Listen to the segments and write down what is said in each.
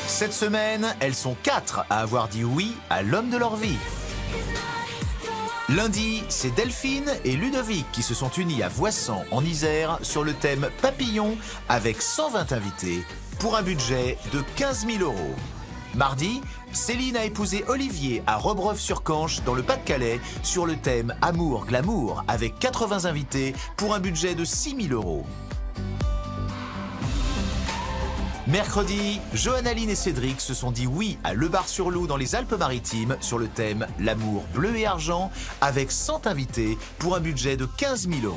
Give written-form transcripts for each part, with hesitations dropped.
Cette semaine, elles sont 4 à avoir dit oui à l'homme de leur vie. Lundi, c'est Delphine et Ludovic qui se sont unis à Voissen, en Isère, sur le thème Papillon, avec 120 invités, pour un budget de 15 000 €. Mardi, Céline a épousé Olivier à Robreuf-sur-Canche, dans le Pas-de-Calais, sur le thème Amour, glamour, avec 80 invités, pour un budget de 6 000 €. Mercredi, Johannaline et Cédric se sont dit oui à Le Bar-sur-Loup dans les Alpes-Maritimes sur le thème L'amour bleu et argent avec 100 invités pour un budget de 15 000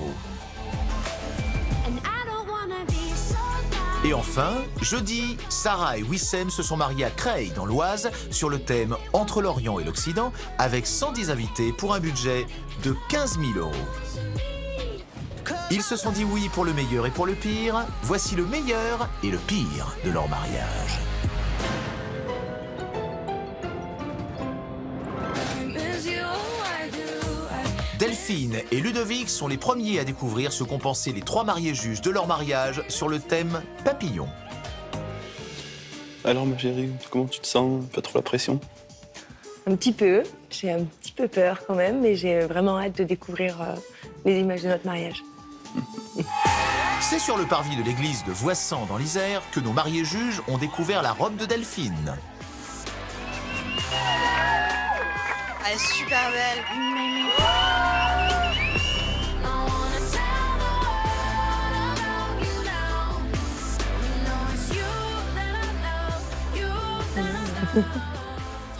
€. Et enfin, jeudi, Sarah et Wissem se sont mariés à Creil dans l'Oise sur le thème Entre l'Orient et l'Occident avec 110 invités pour un budget de 15 000 €. Ils se sont dit oui pour le meilleur et pour le pire. Voici le meilleur et le pire de leur mariage. Delphine et Ludovic sont les premiers à découvrir ce qu'ont pensé les 3 mariés juges de leur mariage sur le thème Papillon. Alors ma chérie, comment tu te sens? Pas trop la pression? Un petit peu. J'ai un petit peu peur quand même, mais j'ai vraiment hâte de découvrir les images de notre mariage. C'est sur le parvis de l'église de Voissen dans l'Isère que nos mariés juges ont découvert la robe de Delphine. Elle est super belle.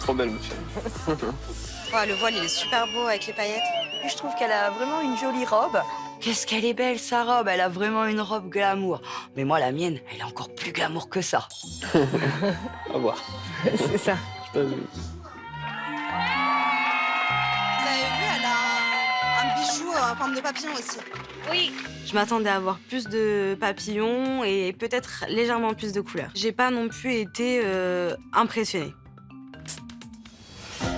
Trop belle ma chérie. Ouais, le voile, il est super beau avec les paillettes. Je trouve qu'elle a vraiment une jolie robe. Qu'est-ce qu'elle est belle, sa robe. Elle a vraiment une robe glamour. Mais moi, la mienne, elle est encore plus glamour que ça. À voir. C'est ça. J'ai pas vu. Vous avez vu, elle a un bijou en forme de papillon aussi. Oui. Je m'attendais à avoir plus de papillons et peut-être légèrement plus de couleurs. J'ai pas non plus été impressionnée.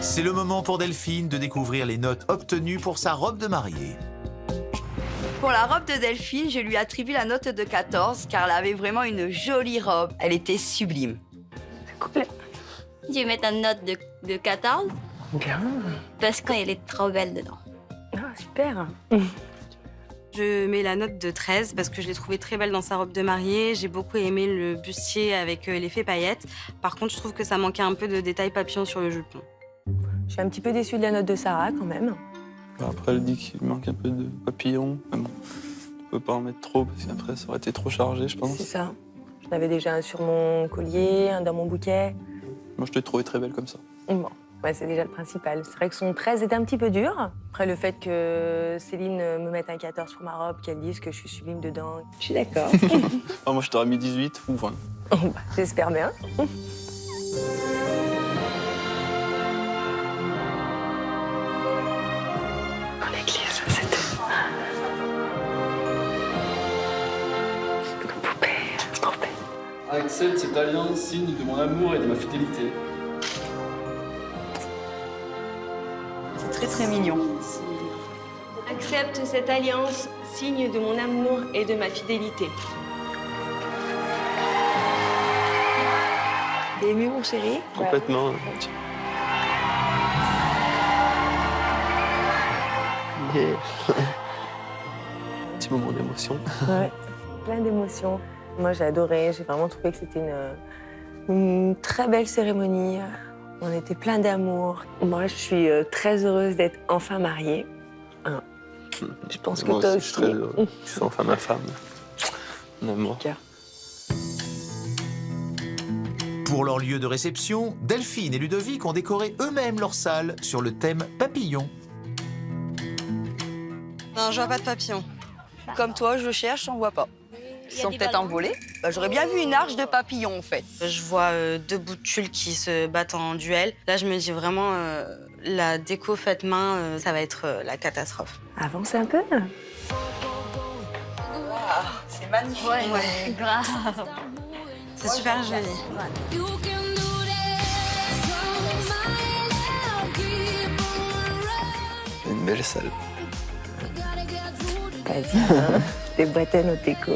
C'est le moment pour Delphine de découvrir les notes obtenues pour sa robe de mariée. Pour la robe de Delphine, je lui attribue la note de 14 car elle avait vraiment une jolie robe. Elle était sublime. C'est cool. Je vais mettre une note de 14 Bien. parce qu'elle est trop belle dedans. Ah, super. Je mets la note de 13 parce que je l'ai trouvée très belle dans sa robe de mariée. J'ai beaucoup aimé le bustier avec l'effet paillettes. Par contre, je trouve que ça manquait un peu de détails papillons sur le jupon. Je suis un petit peu déçue de la note de Sarah quand même. Après elle dit qu'il manque un peu de papillon. Mais bon, on peut pas en mettre trop parce qu'après ça aurait été trop chargé je pense. C'est ça. J'en avais déjà un sur mon collier, un dans mon bouquet. Moi je t'ai trouvée très belle comme ça. Bon, ouais, c'est déjà le principal. C'est vrai que son 13 était un petit peu dur. Après, le fait que Céline me mette un 14 sur ma robe, qu'elle dise que je suis sublime dedans, je suis d'accord. Ah, moi je t'aurais mis 18 ou 20. J'espère bien. Dans l'église, c'était... Une poupée, trop belle. Accepte cette alliance, signe de mon amour et de ma fidélité. C'est très très mignon. Accepte cette alliance, signe de mon amour et de ma fidélité. T'es ému, mon chéri? Complètement. Yeah. Petit moment d'émotion. Ouais, plein d'émotions. Moi, j'ai adoré. J'ai vraiment trouvé que c'était une très belle cérémonie. On était plein d'amour. Moi, je suis très heureuse d'être enfin mariée. Hein. Je pense que Moi toi aussi, je suis très heureux. C'est enfin ma femme. Mon amour. Pour leur lieu de réception, Delphine et Ludovic ont décoré eux-mêmes leur salle sur le thème papillon. Non, je vois pas de papillon. Comme toi, je cherche, j'en vois pas. Ils sont peut-être envolés. Bah, j'aurais bien vu une arche de papillons, en fait. Je vois 2 bouts de tulle qui se battent en duel. Là, je me dis vraiment, La déco faite main, ça va être la catastrophe. Avance un peu. C'est magnifique. Ouais, grave. C'est super joli. C'est une belle salle. Vas-y, hein. T'es boîté notre déco.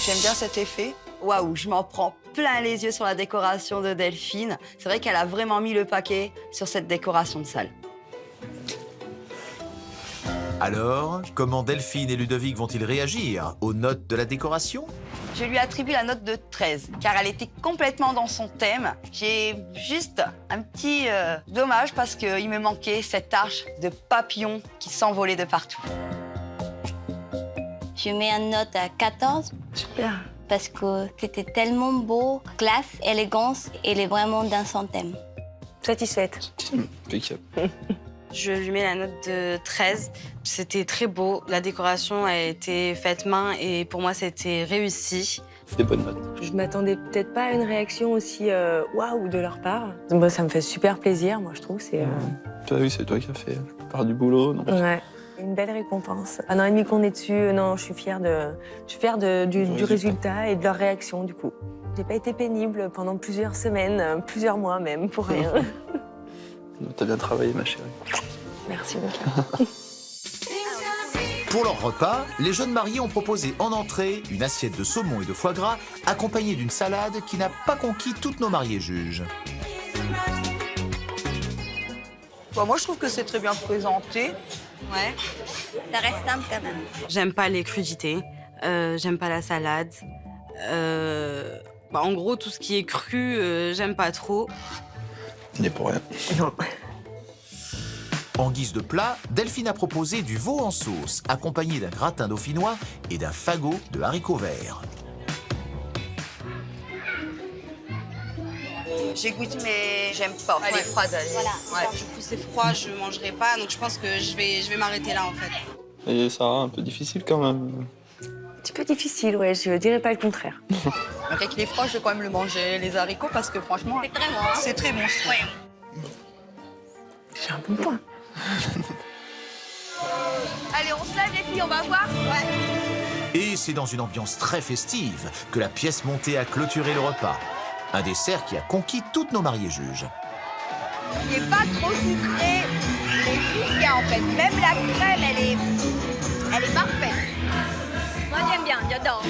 J'aime bien cet effet. Waouh, je m'en prends plein les yeux sur la décoration de Delphine. C'est vrai qu'elle a vraiment mis le paquet sur cette décoration de salle. Alors, comment Delphine et Ludovic vont-ils réagir aux notes de la décoration? Je lui attribue la note de 13, car elle était complètement dans son thème. J'ai juste un petit dommage parce qu'il me manquait cette arche de papillons qui s'envolait de partout. Je mets une note à 14 Super. parce que c'était tellement beau, classe, élégance, elle est vraiment dans son thème. Satisfaite. Impeccable. Je lui mets la note de 13. C'était très beau. La décoration a été faite main et pour moi, c'était réussi. Des bonnes notes. Je m'attendais peut-être pas à une réaction aussi waouh de leur part. Moi, ça me fait super plaisir, moi, je trouve. C'est Toi, oui, c'est toi qui as fait la plupart du boulot. Donc... ouais. Une belle récompense. Un an et demi qu'on est dessus, non, je suis fière du résultat et de leur réaction, du coup. J'ai pas été pénible pendant plusieurs semaines, plusieurs mois même, pour rien. T'as bien travaillé, ma chérie. Merci, Mika. Pour leur repas, les jeunes mariés ont proposé en entrée une assiette de saumon et de foie gras accompagnée d'une salade qui n'a pas conquis toutes nos mariés juges. Bon, moi, je trouve que c'est très bien présenté. Ouais. Ça reste simple quand même. J'aime pas les crudités. J'aime pas la salade. En gros, tout ce qui est cru, j'aime pas trop. Il n'est pour rien. Non. En guise de plat, Delphine a proposé du veau en sauce, accompagné d'un gratin dauphinois et d'un fagot de haricots verts. J'ai goûté, mais j'aime pas. Elle est froide. Voilà. Ouais. Du coup, c'est froid, je mangerai pas, donc je pense que je vais m'arrêter là en fait. Et ça un peu difficile quand même. Un petit peu difficile, ouais, je dirais pas le contraire. Après qu'il est froid, je vais quand même le manger, les haricots, parce que franchement, C'est très bon. Hein? c'est très bon. J'ai un bon point. Allez, on se lève les filles, on va voir. Et c'est dans une ambiance très festive que la pièce montée a clôturé le repas. Un dessert qui a conquis toutes nos mariés juges. Il n'est pas trop sucré. Il est efficace en fait. Même la crème, elle est parfaite. Moi j'aime bien, j'adore.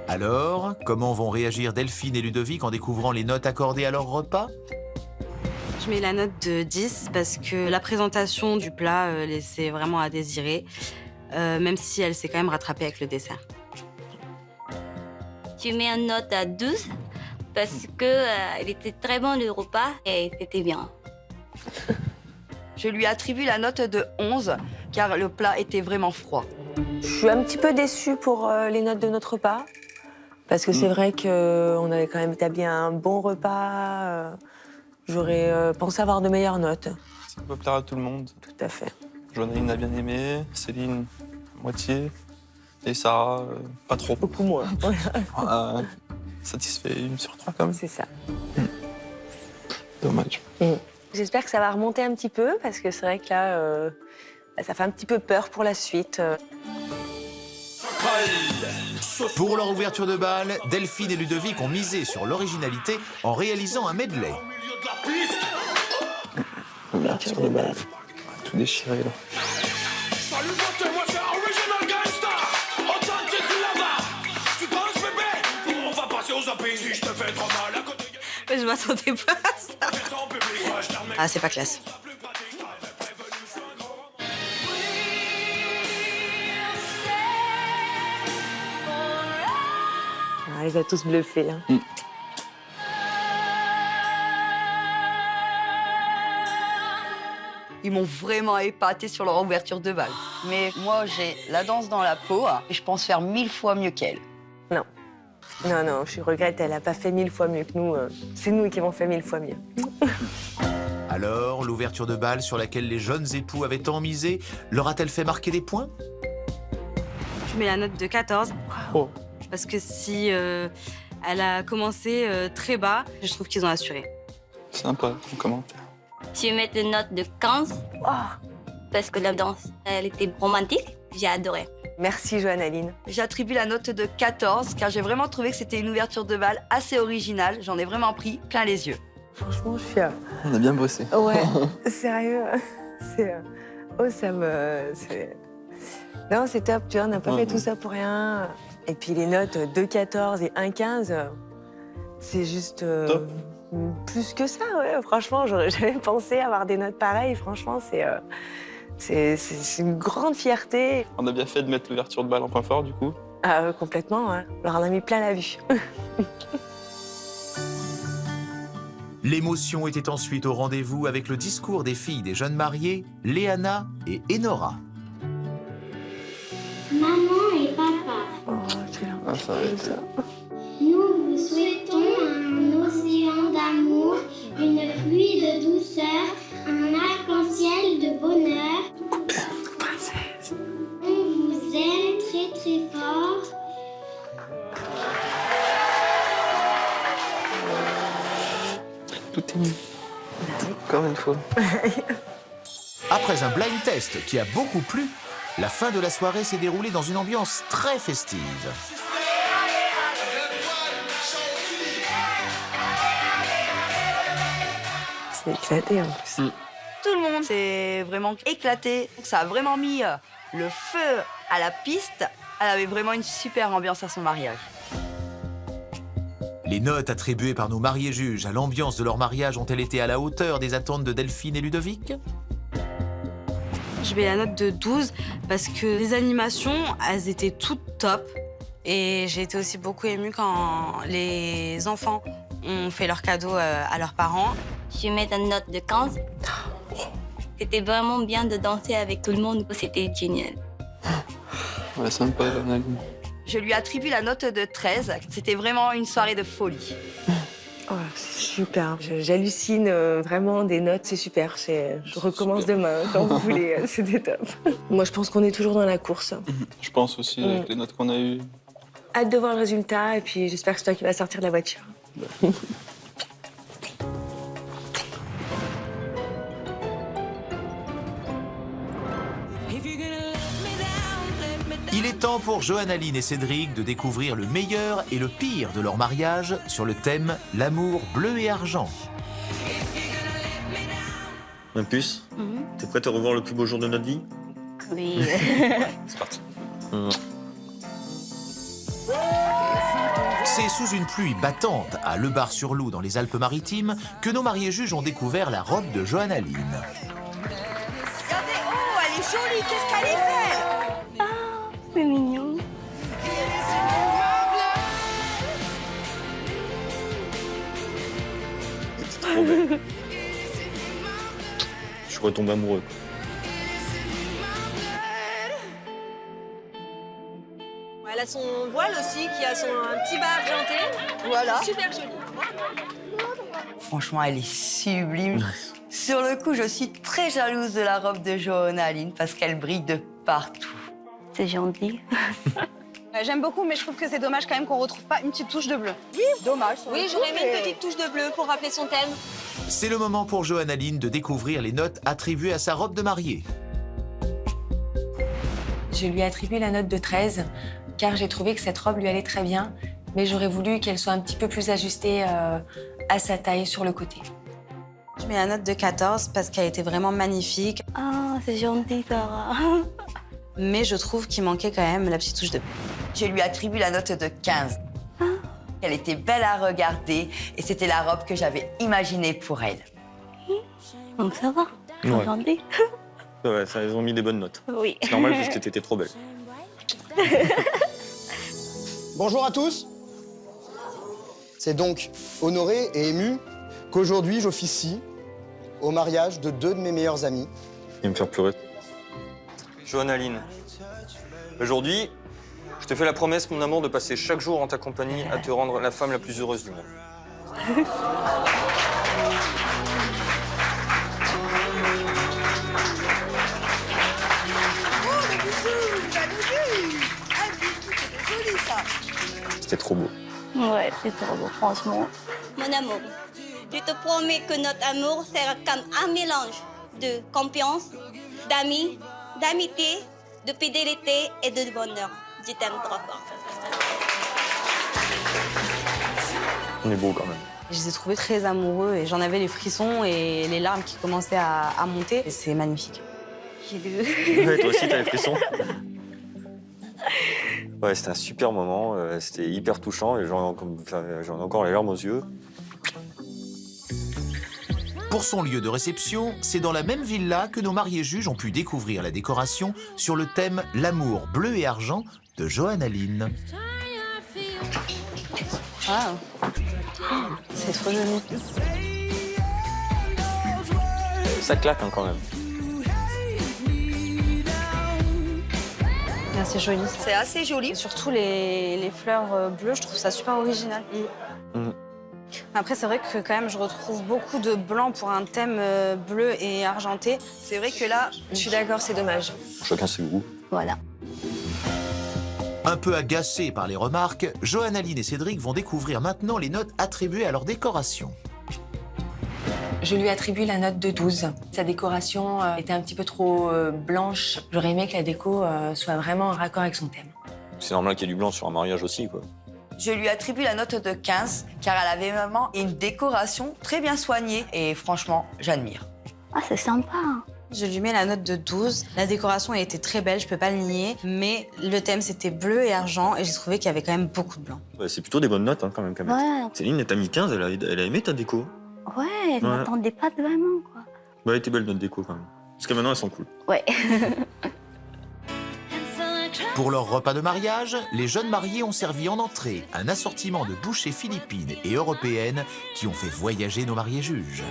Alors, comment vont réagir Delphine et Ludovic en découvrant les notes accordées à leur repas? Je mets la note de 10 parce que la présentation du plat laissait vraiment à désirer, même si elle s'est quand même rattrapée avec le dessert. Je mets une note à 12 parce que il était très bon le repas et c'était bien. Je lui attribue la note de 11, car le plat était vraiment froid. Je suis un petit peu déçue pour les notes de notre repas. Parce que c'est vrai qu'on avait quand même établi un bon repas. J'aurais pensé avoir de meilleures notes. Ça peut plaire à tout le monde. Tout à fait. Joanneline a bien aimé, Céline, moitié. Et Sarah, pas trop. Beaucoup moins. Satisfait 1 sur 3 quand même. C'est ça. Dommage. J'espère que ça va remonter un petit peu, parce que c'est vrai que là, ça fait un petit peu peur pour la suite. Pour leur ouverture de bal, Delphine et Ludovic ont misé sur l'originalité en réalisant un medley. Sur le bal. Tout déchiré là. Salut pote, moi c'est Original Gangsta. Authentique là-bas. Tu penses bébé? On va passer aux apésis, je te fais trop mal à côté. Je m'attendais pas à ça. Ah, c'est pas classe. Ah, elle les a tous bluffés. Hein. Ils m'ont vraiment épaté sur leur ouverture de bal. Mais moi, j'ai la danse dans la peau et je pense faire 1000 fois mieux qu'elle. Non. Non, non, je regrette, elle n'a pas fait 1000 fois mieux que nous. C'est nous qui avons fait 1000 fois mieux. Alors, l'ouverture de bal sur laquelle les jeunes époux avaient tant misé, leur a-t-elle fait marquer des points? mets la note de 14. Oh. Parce que si elle a commencé très bas, je trouve qu'ils ont assuré. Sympa, ton commentaire. Je vais mettre une note de 15 parce que la danse, elle était romantique. J'ai adoré. Merci Johannaline. J'attribue la note de 14 car j'ai vraiment trouvé que c'était une ouverture de bal assez originale. J'en ai vraiment pris plein les yeux. Franchement, je suis... On a bien bossé. Ouais, sérieux. C'est... Oh, ça me... Non, c'est top, tu vois, on n'a pas fait tout ça pour rien. Et puis les notes 2,14 et 1,15, c'est juste... Top. Plus que ça, ouais. Franchement, j'aurais jamais pensé avoir des notes pareilles. Franchement, c'est une grande fierté. On a bien fait de mettre l'ouverture de balle en point fort, du coup. Ah, complètement, ouais. On leur en a mis plein la vue. L'émotion était ensuite au rendez-vous avec le discours des filles des jeunes mariés, Léana et Enora. Maman et papa, Oh, j'ai l'air Ah, ça va être... nous vous souhaitons un océan d'amour, une pluie de douceur, un arc-en-ciel de bonheur. princesse. On vous aime très très fort. Tout est mis. Encore une fois. Après un blind test qui a beaucoup plu, la fin de la soirée s'est déroulée dans une ambiance très festive. C'est éclaté en plus. Tout le monde s'est vraiment éclaté. Ça a vraiment mis le feu à la piste. Elle avait vraiment une super ambiance à son mariage. Les notes attribuées par nos mariés juges à l'ambiance de leur mariage ont-elles été à la hauteur des attentes de Delphine et Ludovic? Je mets la note de 12 parce que les animations, elles étaient toutes top. Et j'ai été aussi beaucoup émue quand les enfants ont fait leurs cadeaux à leurs parents. Je vais mettre une note de 15. C'était vraiment bien de danser avec tout le monde. C'était génial. Ouais, sympa, Johannaline. Je lui attribue la note de 13. C'était vraiment une soirée de folie. Oh, c'est super. J'hallucine vraiment des notes, c'est super. Je recommence demain, quand vous voulez. C'était top. Moi, je pense qu'on est toujours dans la course. Je pense aussi, avec les notes qu'on a eues. Hâte de voir le résultat et puis j'espère que c'est toi qui vas sortir de la voiture. Il est temps pour Johannaline et Cédric de découvrir le meilleur et le pire de leur mariage sur le thème l'amour bleu et argent. Ma puce, t'es prête à revoir le plus beau jour de notre vie? Oui. C'est parti. C'est sous une pluie battante à Le Bar-sur-Loup dans les Alpes-Maritimes que nos mariés juges ont découvert la robe de Johannaline. Regardez, oh, elle est jolie, qu'est-ce qu'elle est belle! C'est mignon. C'est trop belle. Je suis retombé amoureux. Elle a son voile aussi, qui a un petit bas argenté. Voilà. Super joli. Franchement, elle est sublime. Sur le coup, je suis très jalouse de la robe de Johannaline parce qu'elle brille de partout. C'est gentil. J'aime beaucoup, mais je trouve que c'est dommage quand même qu'on retrouve pas une petite touche de bleu. Oui, dommage. Oui, j'aurais mis une petite touche de bleu pour rappeler son thème. C'est le moment pour Johannaline de découvrir les notes attribuées à sa robe de mariée. Je lui ai attribué la note de 13 car j'ai trouvé que cette robe lui allait très bien, mais j'aurais voulu qu'elle soit un petit peu plus ajustée à sa taille sur le côté. Je mets la note de 14 parce qu'elle était vraiment magnifique. Ah, c'est gentil, Sarah. Mais je trouve qu'il manquait quand même la petite touche de bleu. Je lui attribue la note de 15. Elle était belle à regarder et c'était la robe que j'avais imaginée pour elle. Donc ça va. Ouais. Gentil. Ouais, ça, ils ont mis des bonnes notes. Oui. C'est normal parce que t'étais trop belle. Bonjour à tous. C'est donc honoré et ému qu'aujourd'hui j'officie au mariage de deux de mes meilleurs amis. Il va me faire pleurer. Johannaline, aujourd'hui, je te fais la promesse, mon amour, de passer chaque jour en ta compagnie à te rendre la femme la plus heureuse du monde. C'était trop beau. Ouais, c'est trop beau, franchement. Mon amour, je te promets que notre amour sera comme un mélange de confiance, d'amis, d'amitié, de fidélité et de bonheur. Je t'aime trop fort. On est beau quand même. Je les ai trouvés très amoureux et j'en avais les frissons et les larmes qui commençaient à monter. Et c'est magnifique. Ouais, toi aussi, t'as les frissons. Ouais, c'était un super moment, c'était hyper touchant et j'en ai encore les larmes aux yeux. Pour son lieu de réception, c'est dans la même villa que nos mariés juges ont pu découvrir la décoration sur le thème « L'amour bleu et argent » de Johanna Lynn. Ah, c'est trop joli. Ça claque hein, quand même. Ah, c'est joli. C'est assez joli. Et surtout les fleurs bleues, je trouve ça super original. Après, c'est vrai que quand même, je retrouve beaucoup de blanc pour un thème bleu et argenté. C'est vrai que là, Je suis d'accord, c'est dommage. Chacun ses goûts. Voilà. Un peu agacés par les remarques, Johanna Lynn et Cédric vont découvrir maintenant les notes attribuées à leur décoration. Je lui attribue la note de 12. Sa décoration était un petit peu trop blanche. J'aurais aimé que la déco soit vraiment en raccord avec son thème. C'est normal qu'il y ait du blanc sur un mariage aussi, quoi. je lui attribue la note de 15, car elle avait vraiment une décoration très bien soignée et franchement, j'admire. Ah, c'est sympa. Je lui mets la note de 12. La décoration a été très belle, je peux pas le nier, mais le thème c'était bleu et argent et j'ai trouvé qu'il y avait quand même beaucoup de blanc. Ouais, c'est plutôt des bonnes notes hein, quand même. Ouais. Céline, t'as mis 15, elle a aimé ta déco. Ouais, elle m'attendait pas vraiment, quoi. Ouais, elle était belle notre déco quand même. Parce que maintenant elles sont cool. Ouais. Pour leur repas de mariage, les jeunes mariés ont servi en entrée un assortiment de bouchées philippines et européennes qui ont fait voyager nos mariés juges.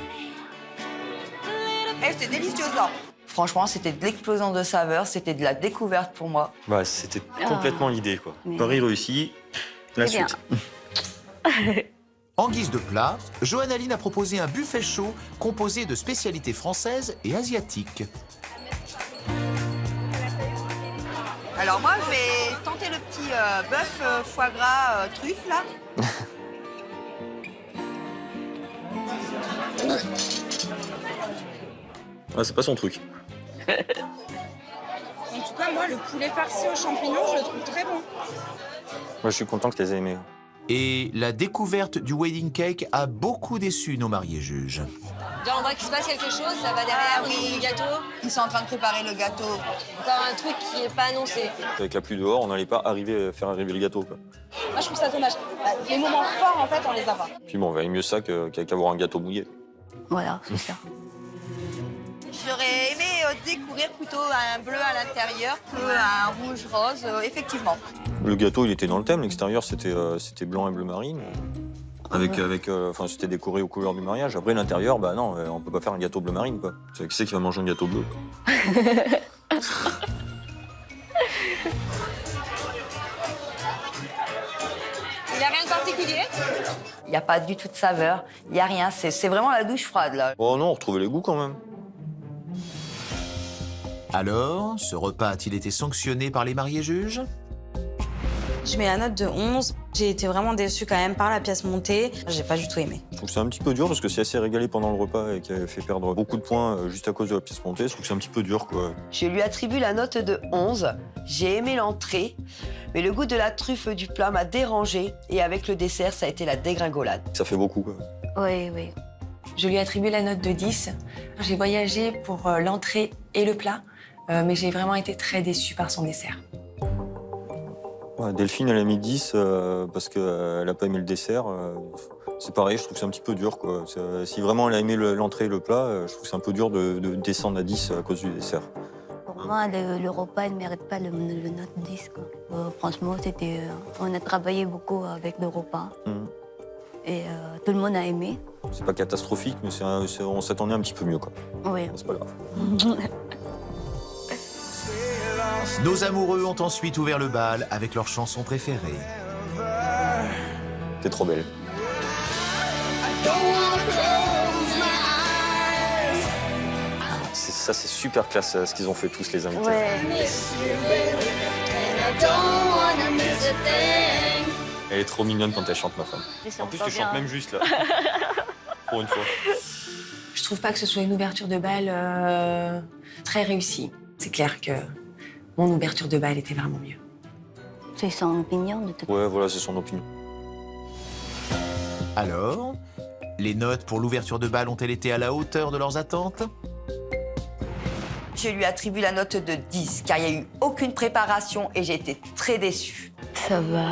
C'était délicieux là. Franchement, c'était de l'explosion de saveurs, c'était de la découverte pour moi. Bah, c'était complètement l'idée, quoi. Paris réussi, la suite. En guise de plat, Johanna Lynn a proposé un buffet chaud composé de spécialités françaises et asiatiques. Alors moi, je vais tenter le petit bœuf foie gras truffe, là. Ah, c'est pas son truc. En tout cas, moi, le poulet farci aux champignons, je le trouve très bon. Moi, je suis content que tu les aies aimés. Et la découverte du wedding cake a beaucoup déçu nos mariés juges. Là, on voit qu'il se passe quelque chose, ça va derrière le gâteau. Ils sont en train de préparer le gâteau. Encore un truc qui n'est pas annoncé. Avec la pluie dehors, on n'allait pas faire arriver le gâteau, quoi. Moi, je trouve ça dommage. Les moments forts, en fait, on les a pas. Puis bon, on valait mieux ça qu'avoir un gâteau mouillé. Voilà, c'est ça. J'aurais aimé découvrir plutôt un bleu à l'intérieur qu'un rouge-rose, effectivement. Le gâteau, il était dans le thème. L'extérieur, c'était blanc et bleu marine. Enfin, c'était décoré aux couleurs du mariage. Après, l'intérieur, bah non, on peut pas faire un gâteau bleu marine, quoi. Qui c'est qui va manger un gâteau bleu, quoi. Il n'y a rien de particulier? Il n'y a pas du tout de saveur, il n'y a rien. C'est vraiment la douche froide, là. Oh non, on retrouvait les goûts, quand même. Alors, ce repas a-t-il été sanctionné par les mariés juges? Je mets la note de 11. J'ai été vraiment déçue quand même par la pièce montée. J'ai pas du tout aimé. Je trouve que c'est un petit peu dur parce que c'est assez régalé pendant le repas et qui a fait perdre beaucoup de points juste à cause de la pièce montée. Je trouve que c'est un petit peu dur, quoi. Je lui attribue la note de 11. J'ai aimé l'entrée, mais le goût de la truffe du plat m'a dérangé. Et avec le dessert, ça a été la dégringolade. Ça fait beaucoup, quoi. Oui, oui. Je lui attribue la note de 10. J'ai voyagé pour l'entrée et le plat, mais j'ai vraiment été très déçue par son dessert. Ouais, Delphine, elle a mis 10 parce qu'elle n'a pas aimé le dessert. C'est pareil, je trouve que c'est un petit peu dur, quoi. Si vraiment elle a aimé l'entrée et le plat, je trouve que c'est un peu dur de descendre à 10 à cause du dessert. Pour moi, le repas, il ne mérite pas le note 10, quoi. Franchement, on a travaillé beaucoup avec le repas. Et tout le monde a aimé. C'est pas catastrophique, mais on s'attendait un petit peu mieux, quoi. Oui. C'est pas grave. Nos amoureux ont ensuite ouvert le bal avec leur chanson préférée. T'es trop belle. Ça, c'est super classe ce qu'ils ont fait tous, les invités. Ouais. Et Elle est trop mignonne quand elle chante, ma femme. En plus, tu chantes même juste, là. Pour une fois. Je trouve pas que ce soit une ouverture de bal très réussie. C'est clair que mon ouverture de bal était vraiment mieux. C'est son opinion de te... Ouais, voilà, c'est son opinion. Alors, les notes pour l'ouverture de bal ont-elles été à la hauteur de leurs attentes? Je lui attribue la note de 10, car il n'y a eu aucune préparation et j'ai été très déçue. Ça va.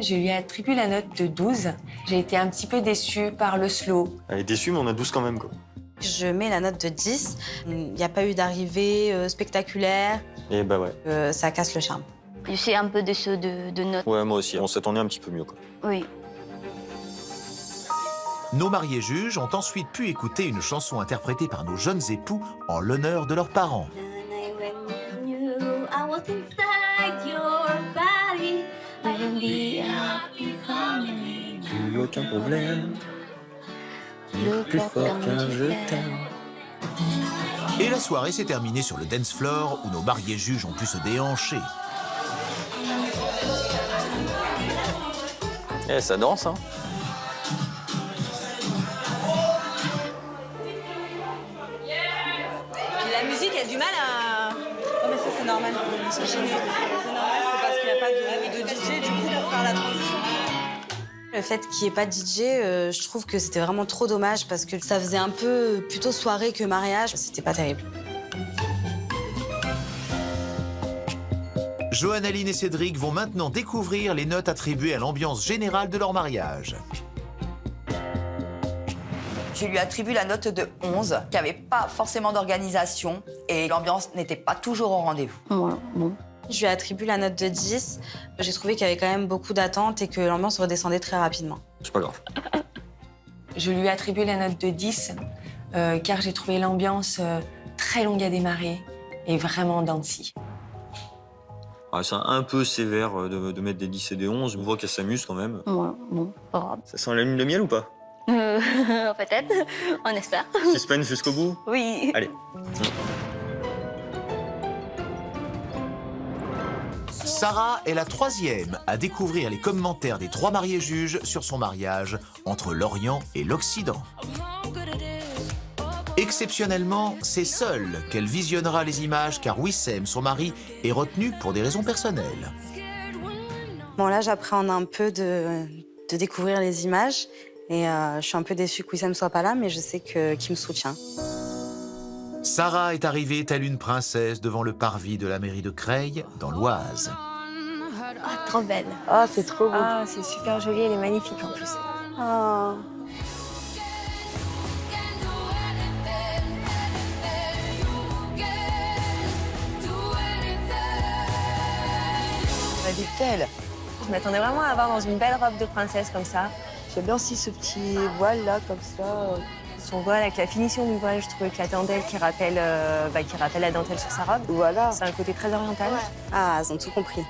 Je lui attribue la note de 12. J'ai été un petit peu déçue par le slow. Elle est déçue, mais on a 12 quand même, quoi. Je mets la note de 10. Il n'y a pas eu d'arrivée spectaculaire. Et bah ouais. Ça casse le charme. Je suis un peu déçue de notes. Ouais, moi aussi. On s'attendait un petit peu mieux, quoi. Oui. Nos mariés juges ont ensuite pu écouter une chanson interprétée par nos jeunes époux en l'honneur de leurs parents. Plus aucun problème. Plus fort qu'un je t'aime. Et la soirée s'est terminée sur le dance floor où nos mariés juges ont pu se déhancher. Eh, ça danse, hein. La musique a du mal à... Oh mais ça c'est normal, c'est gêné. C'est normal, c'est parce qu'il n'y a pas de DJ du coup pour faire la transition. Le fait qu'il n'y ait pas de DJ, je trouve que c'était vraiment trop dommage parce que ça faisait un peu plutôt soirée que mariage. C'était pas terrible. Johannaline et Cédric vont maintenant découvrir les notes attribuées à l'ambiance générale de leur mariage. Je lui attribue la note de 11, qui n'avait pas forcément d'organisation et l'ambiance n'était pas toujours au rendez-vous. Ouais, bon. Je lui attribue la note de 10. J'ai trouvé qu'il y avait quand même beaucoup d'attentes et que l'ambiance redescendait très rapidement. C'est pas grave. Je lui attribue la note de 10 car j'ai trouvé l'ambiance très longue à démarrer et vraiment dents de scie. Ah, c'est un peu sévère de mettre des 10 et des 11. On voit qu'elle s'amuse quand même. Ouais, bon, pas grave. Ça sent la lune de miel ou pas? Peut-être, on espère. Suspense jusqu'au bout? Oui. Allez. Sarah est la troisième à découvrir les commentaires des 3 mariés juges sur son mariage entre l'Orient et l'Occident. Exceptionnellement, c'est seule qu'elle visionnera les images car Wissem, son mari, est retenu pour des raisons personnelles. Bon, là, j'appréhende un peu de découvrir les images. Et je suis un peu déçue que Wissem soit pas là, mais je sais qu'il me soutient. Sarah est arrivée telle une princesse devant le parvis de la mairie de Creil, dans l'Oise. Ah, trop belle. Ah, c'est trop beau. Ah, c'est super joli, elle est magnifique en plus. Oh. Elle est telle. Je m'attendais vraiment à avoir dans une belle robe de princesse comme ça. J'aime bien aussi ce petit voile là, comme ça. Son voile, avec la finition du voile, je trouvais que la dentelle qui rappelle la dentelle sur sa robe. Voilà. C'est un côté très oriental. Ouais. Ah, ils ont tout compris.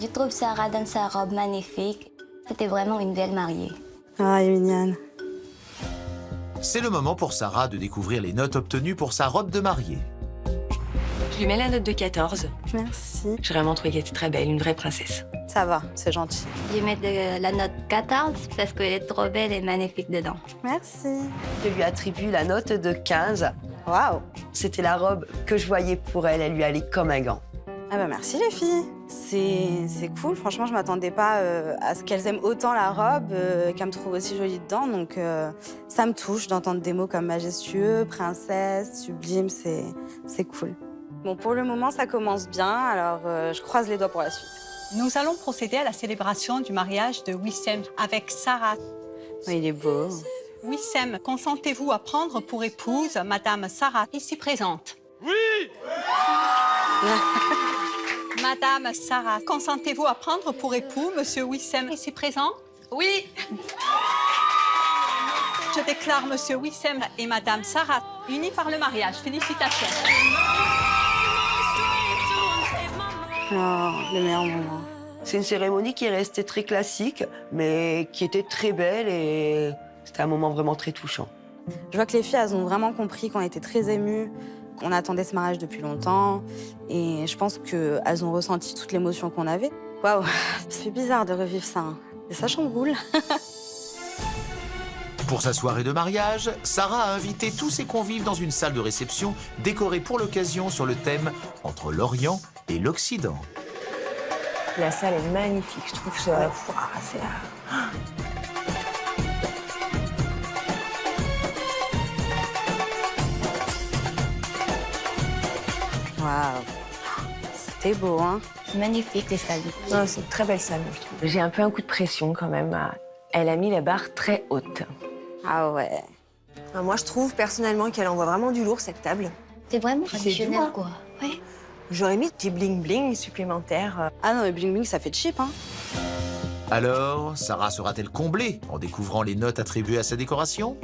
Je trouve Sarah dans sa robe magnifique. C'était vraiment une belle mariée. Ah, elle est mignonne. C'est le moment pour Sarah de découvrir les notes obtenues pour sa robe de mariée. Je lui mets la note de 14. Merci. J'ai vraiment trouvé qu'elle était très belle, une vraie princesse. Ça va, c'est gentil. Je mets la note 14 parce qu'elle est trop belle et magnifique dedans. Merci. Je lui attribue la note de 15. Waouh. C'était la robe que je voyais pour elle, elle lui allait comme un gant. Ah bah merci les filles. C'est cool, franchement je m'attendais pas à ce qu'elles aiment autant la robe, qu'elles me trouvent aussi jolie dedans, donc ça me touche d'entendre des mots comme majestueux, princesse, sublime, c'est cool. Bon, pour le moment ça commence bien, alors je croise les doigts pour la suite. Nous allons procéder à la célébration du mariage de Wissem avec Sarah. Oh, il est beau. Wissem, consentez-vous à prendre pour épouse Madame Sarah, ici présente? Oui. Madame Sarah, consentez-vous à prendre pour époux Monsieur Wissem, ici présent? Oui. Je déclare Monsieur Wissem et Madame Sarah unis par le mariage. Félicitations. Oh, le meilleur moment. C'est une cérémonie qui est restée très classique, mais qui était très belle et c'était un moment vraiment très touchant. Je vois que les filles, elles ont vraiment compris qu'on était très émues, qu'on attendait ce mariage depuis longtemps. Et je pense qu'elles ont ressenti toute l'émotion qu'on avait. Waouh, ça fait bizarre de revivre ça. Hein. Et ça chamboule. Pour sa soirée de mariage, Sarah a invité tous ses convives dans une salle de réception décorée pour l'occasion sur le thème « Entre l'Orient et l'Occident ». La salle est magnifique, je trouve ça... Waouh, c'est... Waouh, c'était beau, hein? C'est magnifique, les salles. Non, c'est une très belle salle, je trouve. J'ai un peu un coup de pression quand même. Elle a mis la barre très haute. Ah ouais. Moi, je trouve personnellement qu'elle envoie vraiment du lourd, cette table. C'est vraiment traditionnel, quoi. Ouais. J'aurais mis des bling-bling supplémentaires. Ah non, mais bling-bling, ça fait cheap, hein? Alors, Sarah sera-t-elle comblée en découvrant les notes attribuées à sa décoration?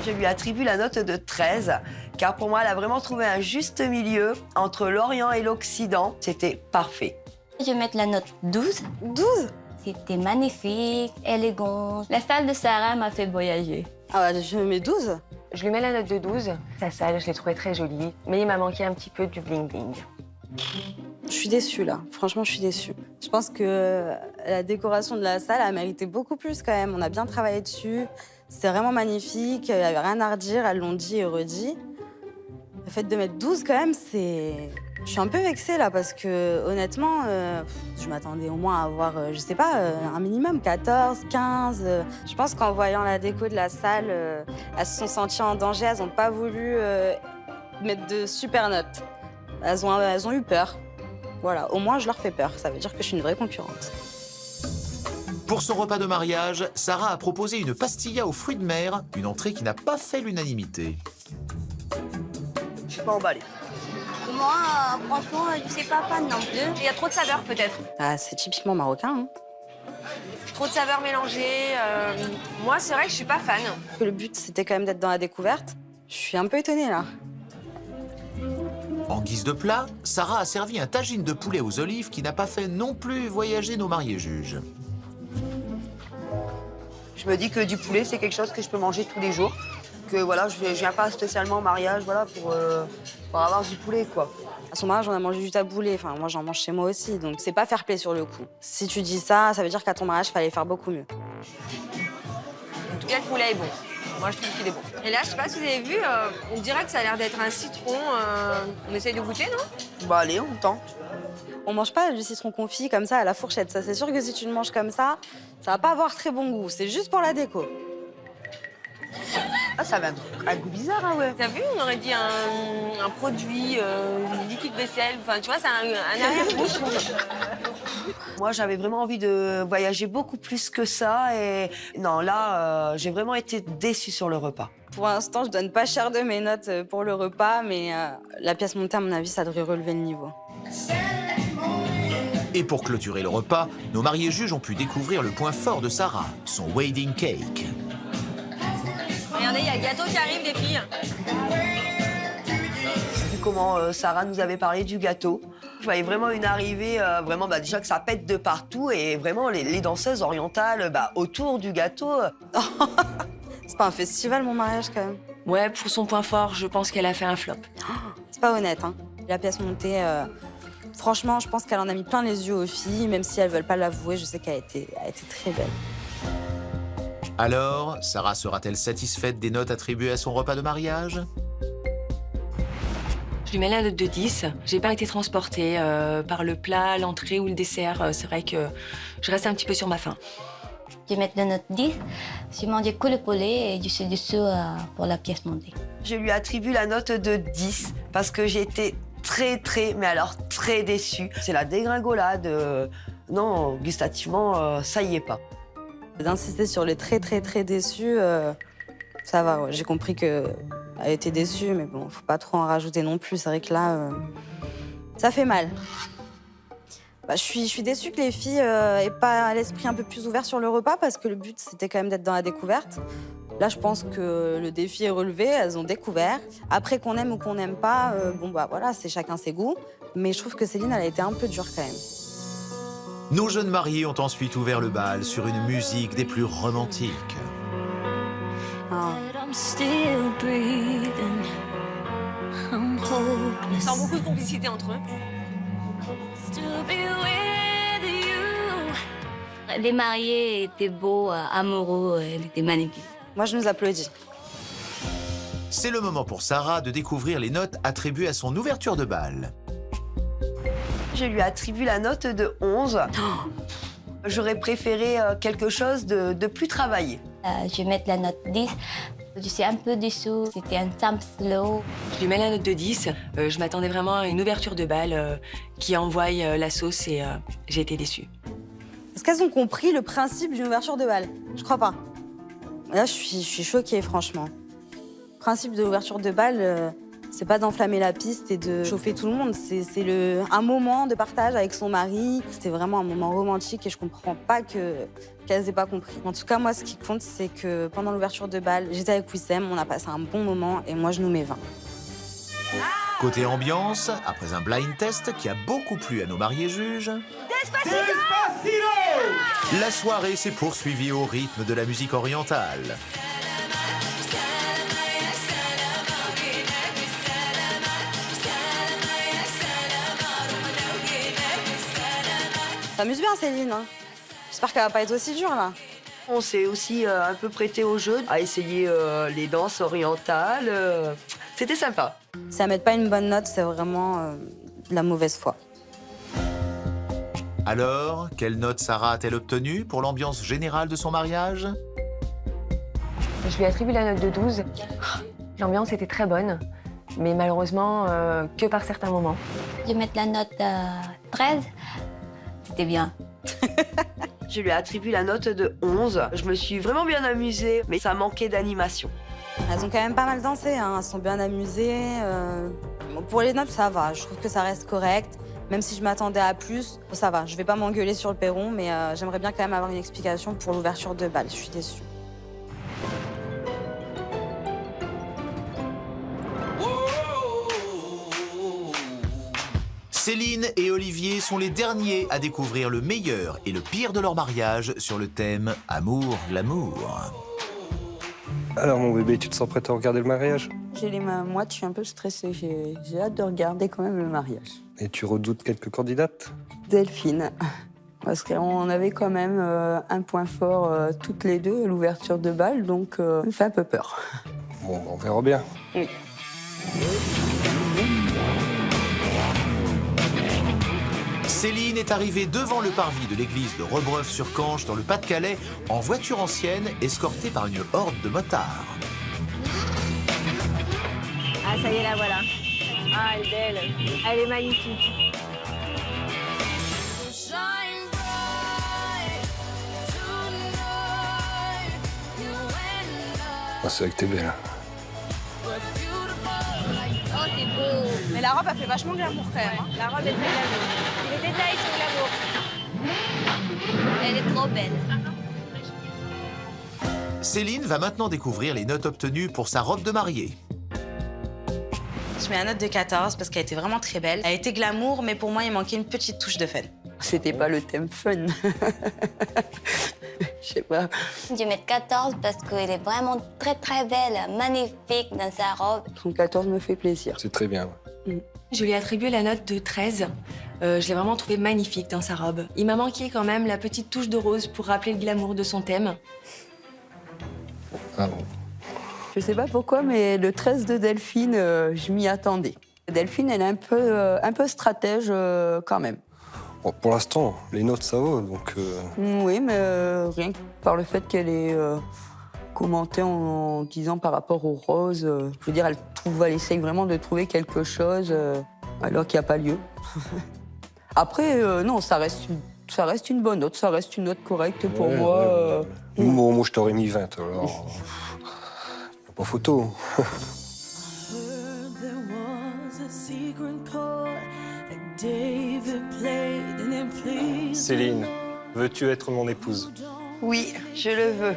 Je lui attribue la note de 13, car pour moi, elle a vraiment trouvé un juste milieu entre l'Orient et l'Occident. C'était parfait. Je vais mettre la note 12. 12? C'était magnifique, élégant. La salle de Sarah m'a fait voyager. Ah ouais, je mets 12. Je lui mets la note de 12. Sa salle, je l'ai trouvée très jolie. Mais il m'a manqué un petit peu du bling-bling. Je suis déçue, là. Franchement, je suis déçue. Je pense que la décoration de la salle a mérité beaucoup plus, quand même. On a bien travaillé dessus. C'était vraiment magnifique. Il n'y avait rien à redire. Elles l'ont dit et redit. Le fait de mettre 12, quand même, c'est... Je suis un peu vexée, là, parce que, honnêtement, je m'attendais au moins à avoir, je sais pas, un minimum, 14, 15. Je pense qu'en voyant la déco de la salle, elles se sont senties en danger. Elles n'ont pas voulu mettre de super notes. Elles ont eu peur. Voilà, au moins, je leur fais peur. Ça veut dire que je suis une vraie concurrente. Pour son repas de mariage, Sarah a proposé une pastilla aux fruits de mer, une entrée qui n'a pas fait l'unanimité. Je suis pas emballée. Moi, franchement, je sais pas fan non plus. Il y a trop de saveurs peut-être. Ah, c'est typiquement marocain, hein. Trop de saveurs mélangées. Moi, c'est vrai que je suis pas fan. Le but, c'était quand même d'être dans la découverte. Je suis un peu étonnée, là. En guise de plat, Sarah a servi un tagine de poulet aux olives qui n'a pas fait non plus voyager nos mariés juges. Je me dis que du poulet, c'est quelque chose que je peux manger tous les jours. Que voilà, je viens pas spécialement au mariage voilà, pour avoir du poulet, quoi. À son mariage, on a mangé du taboulé. Enfin, moi, j'en mange chez moi aussi. Donc, c'est pas fair-play sur le coup. Si tu dis ça, ça veut dire qu'à ton mariage, il fallait faire beaucoup mieux. En tout cas, le poulet est bon. Moi, je trouve qu'il est bon. Et là, je sais pas si vous avez vu, on dirait que ça a l'air d'être un citron. On essaye de goûter, non? Bah allez, on tente. On mange pas du citron confit comme ça à la fourchette. Ça, c'est sûr que si tu le manges comme ça va pas avoir très bon goût. C'est juste pour la déco. Ah, ça va un goût bizarre, hein, ouais. T'as vu, on aurait dit un produit, liquide vaisselle. Enfin, tu vois, c'est un arrière-goût. Moi, j'avais vraiment envie de voyager beaucoup plus que ça. Et non, là, j'ai vraiment été déçue sur le repas. Pour l'instant, je donne pas cher de mes notes pour le repas, mais la pièce montée, à mon avis, ça devrait relever le niveau. Et pour clôturer le repas, nos mariés juges ont pu découvrir le point fort de Sarah, son wedding cake. Regardez, il y a le gâteau qui arrive, les filles. J'ai vu comment Sarah nous avait parlé du gâteau. Je voyais vraiment une arrivée, vraiment déjà que ça pète de partout et vraiment les danseuses orientales autour du gâteau. C'est pas un festival, mon mariage, quand même. Ouais, pour son point fort, je pense qu'elle a fait un flop. C'est pas honnête, hein. La pièce montée, franchement, je pense qu'elle en a mis plein les yeux aux filles, même si elles veulent pas l'avouer, je sais qu'elle a été très belle. Alors, Sarah sera-t-elle satisfaite des notes attribuées à son repas de mariage? Je lui mets la note de 10. J'ai pas été transportée par le plat, l'entrée ou le dessert. C'est vrai que je reste un petit peu sur ma faim. Je vais mettre la note 10. J'ai mangé que le poulet et je suis déçue pour la pièce montée. Je lui attribue la note de 10 parce que j'ai été mais alors très déçue. C'est la dégringolade. Non, gustativement, ça y est pas. D'insister sur les très déçus, ça va. Ouais. J'ai compris qu'elle était déçue, mais bon, faut pas trop en rajouter non plus. C'est vrai que là, ça fait mal. Je suis déçue que les filles aient pas l'esprit un peu plus ouvert sur le repas parce que le but, c'était quand même d'être dans la découverte. Là, je pense que le défi est relevé, elles ont découvert. Après, qu'on aime ou qu'on n'aime pas, voilà, c'est chacun ses goûts. Mais je trouve que Céline, elle a été un peu dure quand même. Nos jeunes mariés ont ensuite ouvert le bal sur une musique des plus romantiques. On sent beaucoup de complicité entre eux. Les mariés étaient beaux, amoureux, ils étaient magnifiques. Moi, je nous applaudis. C'est le moment pour Sarah de découvrir les notes attribuées à son ouverture de bal. Je lui attribue la note de 11. J'aurais préféré quelque chose de plus travaillé. Je vais mettre la note 10. Je suis un peu dessous, c'était un tempo slow. Je lui mets la note de 10. Je m'attendais vraiment à une ouverture de bal qui envoie la sauce et j'ai été déçue. Est-ce qu'elles ont compris le principe d'une ouverture de bal? Je crois pas. Là, je suis choquée, franchement. Le principe de l'ouverture de bal, c'est pas d'enflammer la piste et de chauffer tout le monde. C'est un moment de partage avec son mari. C'était vraiment un moment romantique et je comprends pas qu'elles aient pas compris. En tout cas, moi, ce qui compte, c'est que pendant l'ouverture de bal, j'étais avec Wissem, on a passé un bon moment et moi, je nous mets 20. Côté ambiance, après un blind test qui a beaucoup plu à nos mariés juges, la soirée s'est poursuivie au rythme de la musique orientale. Ça amuse bien, Céline. Hein. J'espère qu'elle va pas être aussi dure, là. On s'est aussi un peu prêté au jeu, à essayer les danses orientales. C'était sympa. Si elles mettent pas une bonne note, c'est vraiment de la mauvaise foi. Alors, quelle note Sarah a-t-elle obtenue pour l'ambiance générale de son mariage? Je lui attribue la note de 12. L'ambiance était très bonne, mais malheureusement, que par certains moments. Je vais mettre la note 13. C'était bien. Je lui attribue la note de 11. Je me suis vraiment bien amusée, mais ça manquait d'animation. Elles ont quand même pas mal dansé, hein. Elles sont bien amusées. Pour les notes, ça va. Je trouve que ça reste correct. Même si je m'attendais à plus, ça va. Je vais pas m'engueuler sur le perron, mais j'aimerais bien quand même avoir une explication pour l'ouverture de bal. Je suis déçue. Céline et Olivier sont les derniers à découvrir le meilleur et le pire de leur mariage sur le thème Amour, glamour. Alors mon bébé, tu te sens prête à regarder le mariage? J'ai les mains moites, je suis un peu stressée. J'ai hâte de regarder quand même le mariage. Et tu redoutes quelques candidates? Delphine, parce qu'on avait quand même un point fort toutes les deux, l'ouverture de bal, donc ça me fait un peu peur. Bon, on verra bien. Oui. Céline est arrivée devant le parvis de l'église de Rebreuf-sur-Canche dans le Pas-de-Calais en voiture ancienne, escortée par une horde de motards. Ah, ça y est, la voilà. Ah, elle est belle. Elle est magnifique. Ah, c'est vrai que t'es belle. Oh, c'est beau. Mais la robe, elle fait vachement glamour quand même. Hein. La robe est très glamour. Les détails sont glamour. Elle est trop belle. Céline va maintenant découvrir les notes obtenues pour sa robe de mariée. Je mets la note de 14 parce qu'elle était vraiment très belle. Elle était glamour, mais pour moi, il manquait une petite touche de fun. C'était pas le thème fun. Je sais pas. Je vais mettre 14 parce qu'elle est vraiment très très belle, magnifique dans sa robe. Son 14 me fait plaisir. C'est très bien. Ouais. Je lui ai attribué la note de 13. Je l'ai vraiment trouvée magnifique dans sa robe. Il m'a manqué quand même la petite touche de rose pour rappeler le glamour de son thème. Ah bon. Je sais pas pourquoi, mais le 13 de Delphine, je m'y attendais. Delphine, elle est un peu stratège quand même. Bon, pour l'instant, les notes, ça va, donc... Oui, mais rien que par le fait qu'elle ait commenté en disant par rapport aux roses, je veux dire, elle essaye vraiment de trouver quelque chose alors qu'il n'y a pas lieu. Après, non, ça reste une bonne note, ça reste une note correcte pour moi. Moi, je t'aurais mis 20, alors... pas photo. Céline, veux-tu être mon épouse? Oui, je le veux.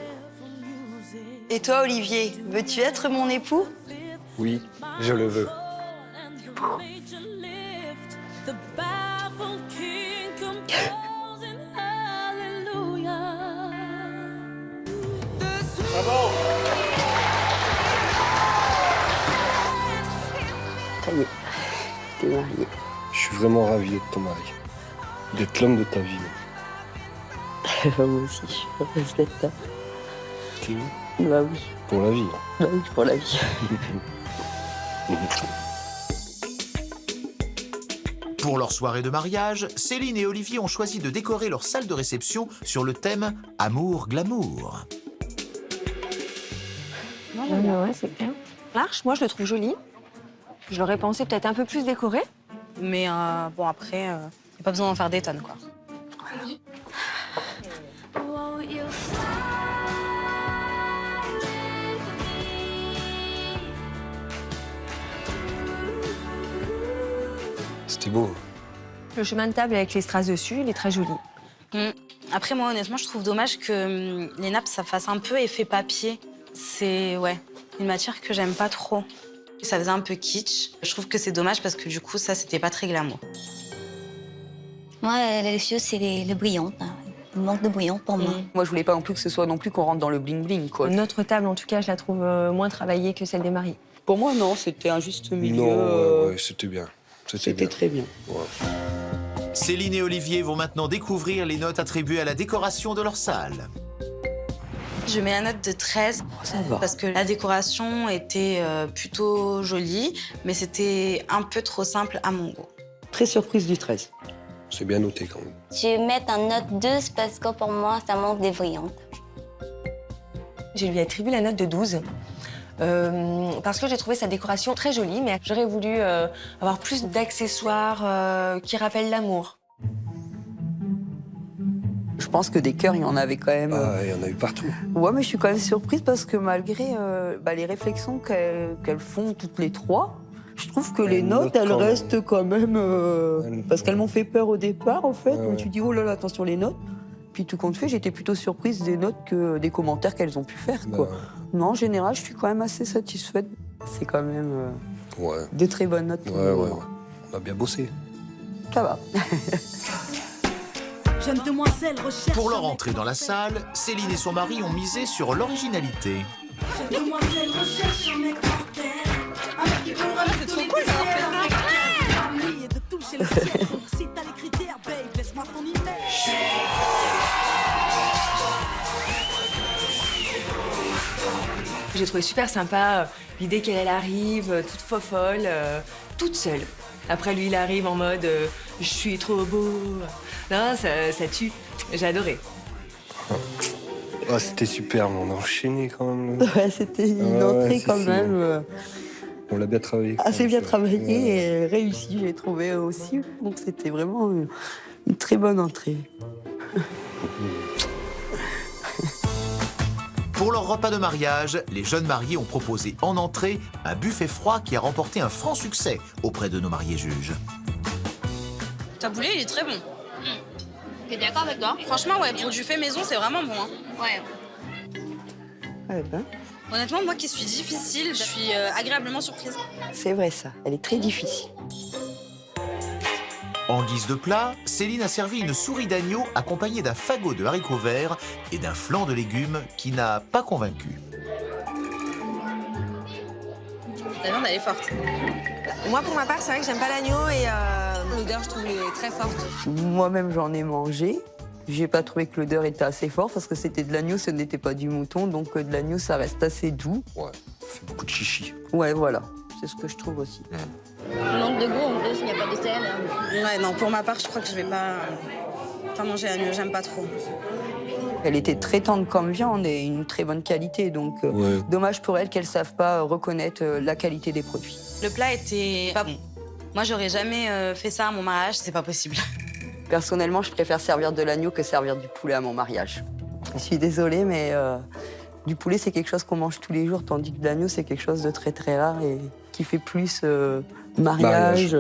Et toi, Olivier, veux-tu être mon époux? Oui, je le veux. Bravo! Ça y est, t'es mariée. Je suis vraiment ravi d'être ton mari. D'être l'homme de ta vie. Moi aussi, je suis heureuse d'être là. Tu vois? Bah oui. Pour la vie. Bah oui, pour la vie. Pour leur soirée de mariage, Céline et Olivier ont choisi de décorer leur salle de réception sur le thème Amour Glamour. Ouais, c'est bien. Marche, moi je le trouve joli. Je l'aurais pensé peut-être un peu plus décoré. Mais bon, après, y a pas besoin d'en faire des tonnes, quoi. C'était beau. Le chemin de table avec les strass dessus, il est très joli. Après, moi, honnêtement, je trouve dommage que les nappes, ça fasse un peu effet papier. C'est, ouais, une matière que j'aime pas trop. Ça faisait un peu kitsch. Je trouve que c'est dommage parce que du coup, ça, c'était pas très glamour. Moi, les choses, c'est le brillant. Le manque de brillant pour moi. Moi, je voulais pas non plus que ce soit non plus qu'on rentre dans le bling-bling, quoi. Notre table, en tout cas, je la trouve moins travaillée que celle des mariés. Pour moi, non, c'était un juste milieu. Non, ouais, c'était bien. C'était très bien. Ouais. Céline et Olivier vont maintenant découvrir les notes attribuées à la décoration de leur salle. Je mets la note de 13 parce que la décoration était plutôt jolie, mais c'était un peu trop simple à mon goût. Très surprise du 13. C'est bien noté quand même. Je vais mettre un note 12 parce que pour moi, ça manque de brillant. Je lui ai attribué la note de 12. Parce que j'ai trouvé sa décoration très jolie, mais j'aurais voulu avoir plus d'accessoires qui rappellent l'amour. Je pense que des cœurs, il y en avait quand même. Ah, il y en a eu partout. Ouais, mais je suis quand même surprise parce que malgré les réflexions qu'elles font toutes les trois, je trouve que les notes, elles restent quand même. Parce qu'elles m'ont fait peur au départ, en fait. Je me suis dit, oh là là, attention les notes. Puis tout compte fait, j'étais plutôt surprise des notes que des commentaires qu'elles ont pu faire, quoi. Non, en général, je suis quand même assez satisfaite. C'est quand même de très bonnes notes. Ouais. On a bien bossé. Ça va. Pour leur entrée dans la salle, Céline et son mari ont misé sur l'originalité. C'est trop cool J'ai trouvé super sympa l'idée qu'elle arrive, toute fofolle, toute seule. Après, lui, il arrive en mode « je suis trop beau ». Non, ça tue. J'ai adoré. Ah, c'était super, mais on a enchaîné quand même. Ouais, c'était une entrée quand même. On l'a bien travaillé. Assez bien travaillé et réussi, j'ai trouvé aussi. Donc c'était vraiment une très bonne entrée. Pour leur repas de mariage, les jeunes mariés ont proposé en entrée un buffet froid qui a remporté un franc succès auprès de nos mariés juges. Taboulé, il est très bon. T'es d'accord avec toi? Franchement, ouais, pour du fait maison, c'est vraiment bon. Hein. Ouais. Ouais, ben. Honnêtement, moi qui suis difficile, je suis agréablement surprise. C'est vrai ça, elle est très difficile. En guise de plat, Céline a servi une souris d'agneau accompagnée d'un fagot de haricots verts et d'un flan de légumes qui n'a pas convaincu. La viande, elle est forte. Moi, pour ma part, c'est vrai que j'aime pas l'agneau et l'odeur, je trouve, est très forte. Moi-même, j'en ai mangé. J'ai pas trouvé que l'odeur était assez forte parce que c'était de l'agneau, ce n'était pas du mouton. Donc de l'agneau, ça reste assez doux. Ouais, ça fait beaucoup de chichi. Ouais, voilà. C'est ce que je trouve aussi. Manque de goût en plus, il n'y a pas de sel. Ouais, non, pour ma part, je crois que je vais pas manger l'agneau, j'aime pas trop. Elle était très tendre comme viande et une très bonne qualité. Donc dommage pour elles qu'elles ne savent pas reconnaître la qualité des produits. Le plat était pas bon. Moi, j'aurais jamais fait ça à mon mariage, c'est pas possible. Personnellement, je préfère servir de l'agneau que servir du poulet à mon mariage. Je suis désolée, mais du poulet, c'est quelque chose qu'on mange tous les jours, tandis que l'agneau, c'est quelque chose de très très rare et qui fait plus mariage.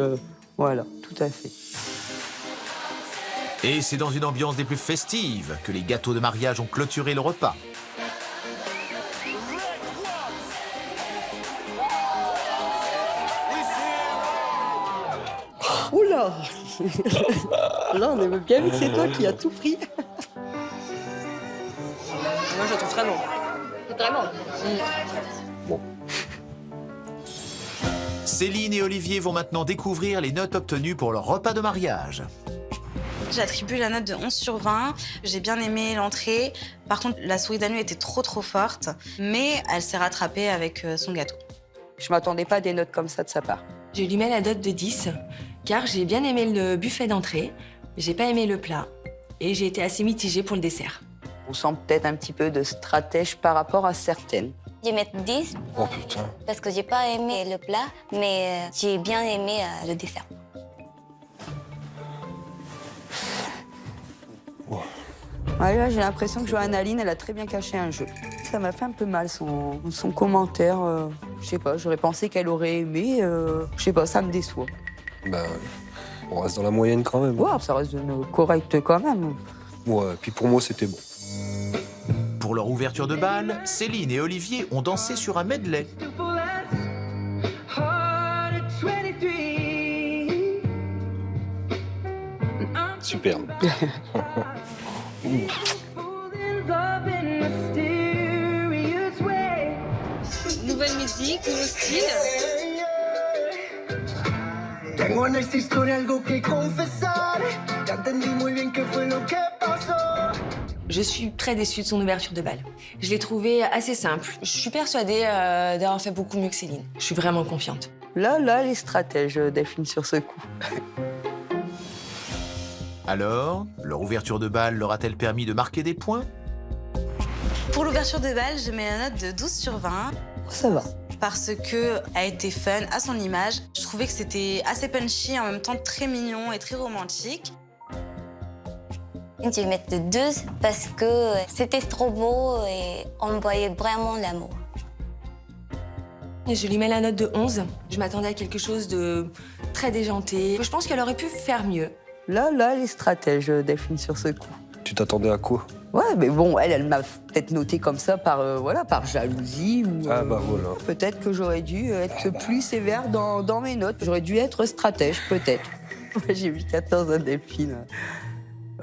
Voilà, tout à fait. Et c'est dans une ambiance des plus festives que les gâteaux de mariage ont clôturé le repas. Oula. Là, on aime bien vu que c'est toi qui as tout pris. Moi, je le trouve très bon. C'est très bon. Céline et Olivier vont maintenant découvrir les notes obtenues pour leur repas de mariage. J'attribue la note de 11 sur 20. J'ai bien aimé l'entrée. Par contre, la souris d'agneau était trop forte, mais elle s'est rattrapée avec son gâteau. Je m'attendais pas à des notes comme ça de sa part. Je lui mets la note de 10, car j'ai bien aimé le buffet d'entrée, j'ai pas aimé le plat, et j'ai été assez mitigée pour le dessert. On sent peut-être un petit peu de stratège par rapport à certaines. Je vais mettre 10 Oh putain. parce que j'ai pas aimé le plat, mais j'ai bien aimé le dessert. Ouais, là, j'ai l'impression que Johanna Aline, elle a très bien caché un jeu. Ça m'a fait un peu mal, son commentaire. Je sais pas, j'aurais pensé qu'elle aurait aimé. Je sais pas, ça me déçoit. Bah, on reste dans la moyenne quand même. Ouais, ça reste correct quand même. Ouais, puis pour moi, c'était bon. Pour leur ouverture de bal, Céline et Olivier ont dansé sur un medley. Superbe. Nouvelle musique, nouveau style. Tengo en esta historia algo que confesar. Ya entendí muy bien qué fue lo que pasó. Je suis très déçue de son ouverture de bal. Je l'ai trouvée assez simple. Je suis persuadée d'avoir fait beaucoup mieux que Céline. Je suis vraiment confiante. Là, les stratèges, Delphine, sur ce coup. Alors, leur ouverture de bal leur a-t-elle permis de marquer des points? Pour l'ouverture de bal, je mets la note de 12 sur 20. Ça va. Parce qu'elle a été fun à son image. Je trouvais que c'était assez punchy, en même temps très mignon et très romantique. Je vais mettre 12 parce que c'était trop beau et on voyait vraiment l'amour. Je lui mets la note de 11. Je m'attendais à quelque chose de très déjanté. Je pense qu'elle aurait pu faire mieux. Là, les stratèges, Delphine, sur ce coup. Tu t'attendais à quoi? Ouais, mais bon, elle m'a peut-être noté comme ça par, par jalousie ou... Ah bah voilà. Peut-être que j'aurais dû être plus sévère dans mes notes. J'aurais dû être stratège, peut-être. J'ai mis 14 à Delphine.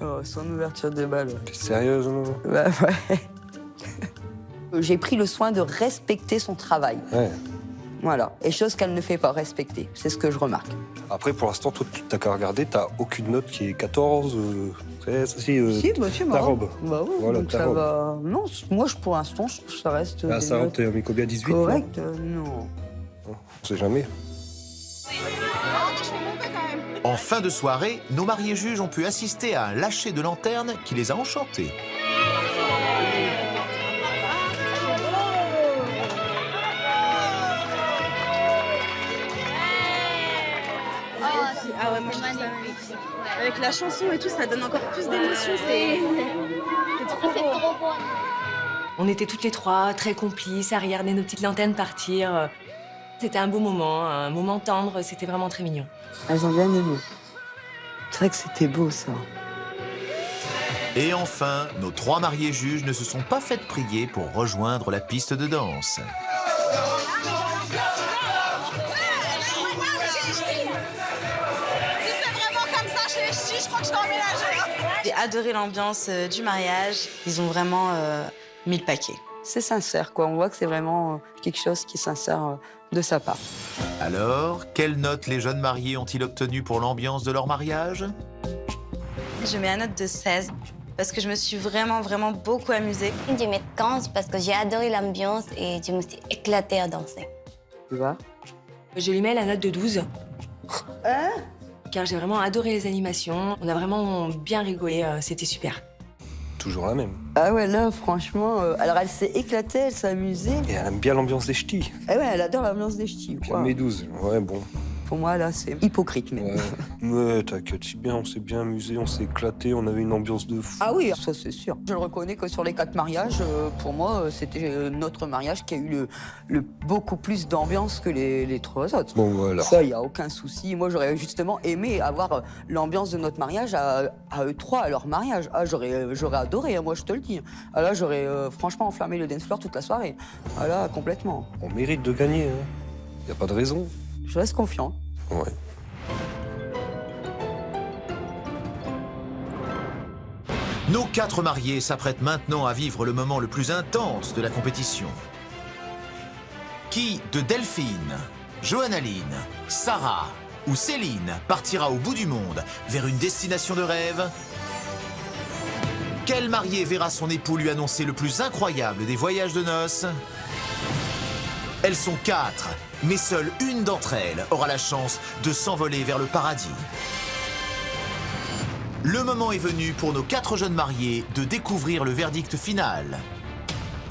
Oh, son ouverture de bal. Ouais. T'es sérieuse, non? Bah ouais. J'ai pris le soin de respecter son travail. Ouais. Voilà. Et chose qu'elle ne fait pas respecter. C'est ce que je remarque. Après, pour l'instant, toi, t'as qu'à regarder, t'as aucune note qui est 14, 13, Si, bah, c'est ta marrant. robe. Bah oui, Voilà, donc ta ça robe. va. Non, moi, pour l'instant, je trouve que ça reste. Ah, des ça notes rentre, t'as mis combien, 18? correctes, non. On sait jamais. En fin de soirée, nos mariés juges ont pu assister à un lâcher de lanterne qui les a enchantés. Ah ouais, moi je trouve ça magnifique. Avec la chanson et tout, ça donne encore plus d'émotion. C'est trop beau. On était toutes les trois très complices à regarder nos petites lanternes partir. C'était un beau moment, un moment tendre. C'était vraiment très mignon. Elles ont bien aimé. C'est vrai que c'était beau, ça. Et enfin, nos 3 mariés juges ne se sont pas fait prier pour rejoindre la piste de danse. J'ai adoré l'ambiance du mariage. Ils ont vraiment mis le paquet. C'est sincère, quoi. On voit que c'est vraiment quelque chose qui est sincère de sa part. Alors, quelles notes les jeunes mariés ont-ils obtenues pour l'ambiance de leur mariage? Je mets la note de 16 parce que je me suis vraiment beaucoup amusée. Je vais mettre 15 parce que j'ai adoré l'ambiance et je me suis éclatée à danser. Tu vois? Je lui mets la note de 12. Hein? Car j'ai vraiment adoré les animations. On a vraiment bien rigolé. C'était super. Toujours la même. Ah ouais, là, franchement... alors, elle s'est éclatée, elle s'est amusée. Et elle aime bien l'ambiance des ch'tis. Ah ouais, elle adore l'ambiance des ch'tis. Puis mes 12, ouais, bon. Pour moi, là, c'est hypocrite, même. Ouais, t'inquiète, si bien, on s'est bien amusé, on s'est éclaté, on avait une ambiance de fou. Ah oui, ça c'est sûr. Je le reconnais que sur les 4 mariages, pour moi, c'était notre mariage qui a eu le beaucoup plus d'ambiance que les 3 autres. Bon, voilà. Ça, il n'y a aucun souci. Moi, j'aurais justement aimé avoir l'ambiance de notre mariage à eux 3, à leur mariage. Ah, j'aurais adoré, hein, moi, je te le dis. Ah, là, j'aurais franchement enflammé le dance floor toute la soirée. Ah là, complètement. On mérite de gagner, hein. Y a pas de raison. Je reste confiant. Ouais. Nos 4 mariés s'apprêtent maintenant à vivre le moment le plus intense de la compétition. Qui de Delphine, Johannaline, Sarah ou Céline partira au bout du monde vers une destination de rêve? Quelle mariée verra son époux lui annoncer le plus incroyable des voyages de noces? Elles sont 4, mais seule une d'entre elles aura la chance de s'envoler vers le paradis. Le moment est venu pour nos 4 jeunes mariés de découvrir le verdict final.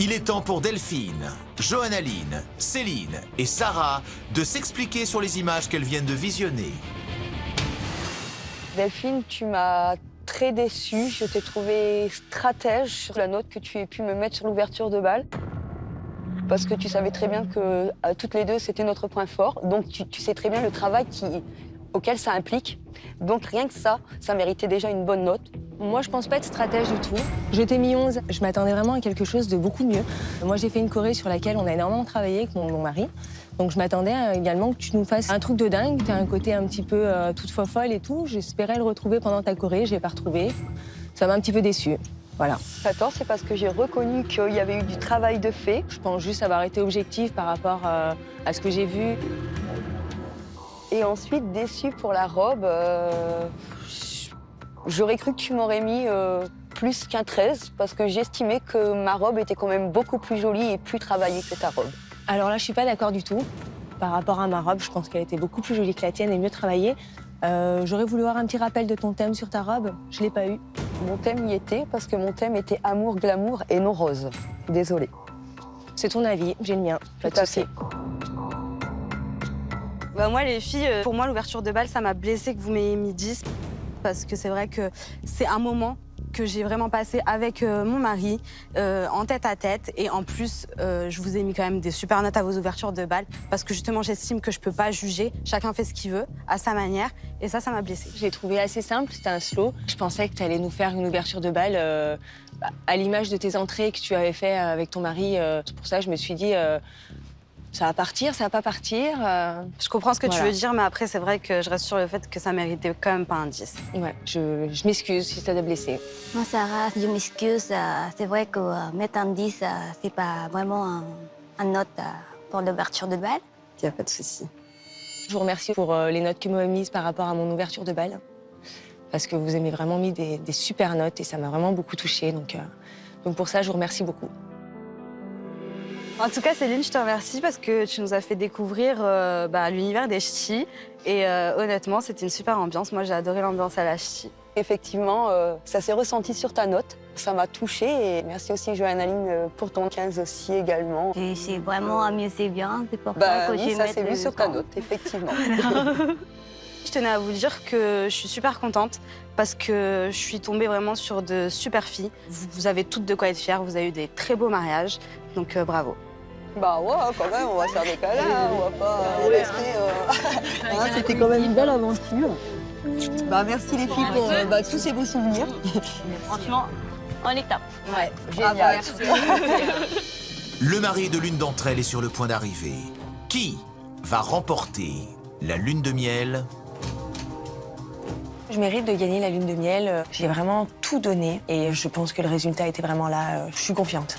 Il est temps pour Delphine, Johannaline, Céline et Sarah de s'expliquer sur les images qu'elles viennent de visionner. Delphine, tu m'as très déçue. Je t'ai trouvée stratège sur la note que tu aies pu me mettre sur l'ouverture de bal. Parce que tu savais très bien que toutes les deux, c'était notre point fort. Donc tu sais très bien le travail auquel ça implique. Donc rien que ça méritait déjà une bonne note. Moi, je pense pas être stratège du tout. Je t'ai mis 11. Je m'attendais vraiment à quelque chose de beaucoup mieux. Moi, j'ai fait une choré sur laquelle on a énormément travaillé avec mon mari. Donc, je m'attendais également que tu nous fasses un truc de dingue. Tu as un côté un petit peu toute folle et tout. J'espérais le retrouver pendant ta choré. Je l'ai pas retrouvé. Ça m'a un petit peu déçue. Voilà. Attends, c'est parce que j'ai reconnu qu'il y avait eu du travail de fait. Je pense juste avoir été objective par rapport à ce que j'ai vu. Et ensuite, déçue pour la robe. J'aurais cru que tu m'aurais mis plus qu'un 13 parce que j'estimais que ma robe était quand même beaucoup plus jolie et plus travaillée que ta robe. Alors là, je suis pas d'accord du tout. Par rapport à ma robe, je pense qu'elle était beaucoup plus jolie que la tienne et mieux travaillée. J'aurais voulu avoir un petit rappel de ton thème sur ta robe. Je l'ai pas eu. Mon thème y était parce que mon thème était amour, glamour et non rose. Désolée. C'est ton avis, j'ai le mien. Pas de souci. Bah moi, les filles, pour moi, l'ouverture de bal, ça m'a blessée que vous m'ayez mis 10. Parce que c'est vrai que c'est un moment que j'ai vraiment passé avec mon mari, en tête-à-tête. Et en plus, je vous ai mis quand même des super notes à vos ouvertures de bal. Parce que justement, j'estime que je peux pas juger. Chacun fait ce qu'il veut, à sa manière. Et ça m'a blessée. J'ai trouvé assez simple, c'était un slow. Je pensais que tu allais nous faire une ouverture de bal à l'image de tes entrées que tu avais fait avec ton mari. C'est pour ça que je me suis dit... ça va partir, ça va pas partir. Je comprends ce que tu veux dire, mais après, c'est vrai que je reste sur le fait que ça méritait quand même pas un 10. Ouais, je m'excuse si ça t'a blessé. Moi, Sarah, je m'excuse. C'est vrai que mettre un 10, c'est pas vraiment un note pour l'ouverture de bal. Il n'y a pas de souci. Je vous remercie pour les notes que vous m'avez mises par rapport à mon ouverture de bal. Parce que vous avez vraiment mis des super notes et ça m'a vraiment beaucoup touchée. Donc pour ça, je vous remercie beaucoup. En tout cas, Céline, je te remercie parce que tu nous as fait découvrir l'univers des ch'tis. Et honnêtement, c'était une super ambiance. Moi, j'ai adoré l'ambiance à la ch'ti. Effectivement, ça s'est ressenti sur ta note. Ça m'a touchée. Et merci aussi, Johannaline, pour ton 15 aussi également. Je suis vraiment amusée bien. C'est pour ça que oui, j'ai ça s'est vu sur ta note, effectivement. Je tenais à vous dire que je suis super contente parce que je suis tombée vraiment sur de super filles. Vous avez toutes de quoi être fières. Vous avez eu des très beaux mariages. Donc, bravo. Bah ouais, quand même, on va faire des câlins, on va pas rester... C'était quand même une belle aventure. Bah merci les filles pour tous ces beaux souvenirs. Franchement, on est top. Ouais, génial. Le mari de l'une d'entre elles est sur le point d'arriver. Qui va remporter la lune de miel? Je mérite de gagner la lune de miel. J'ai vraiment tout donné et je pense que le résultat était vraiment là. Je suis confiante.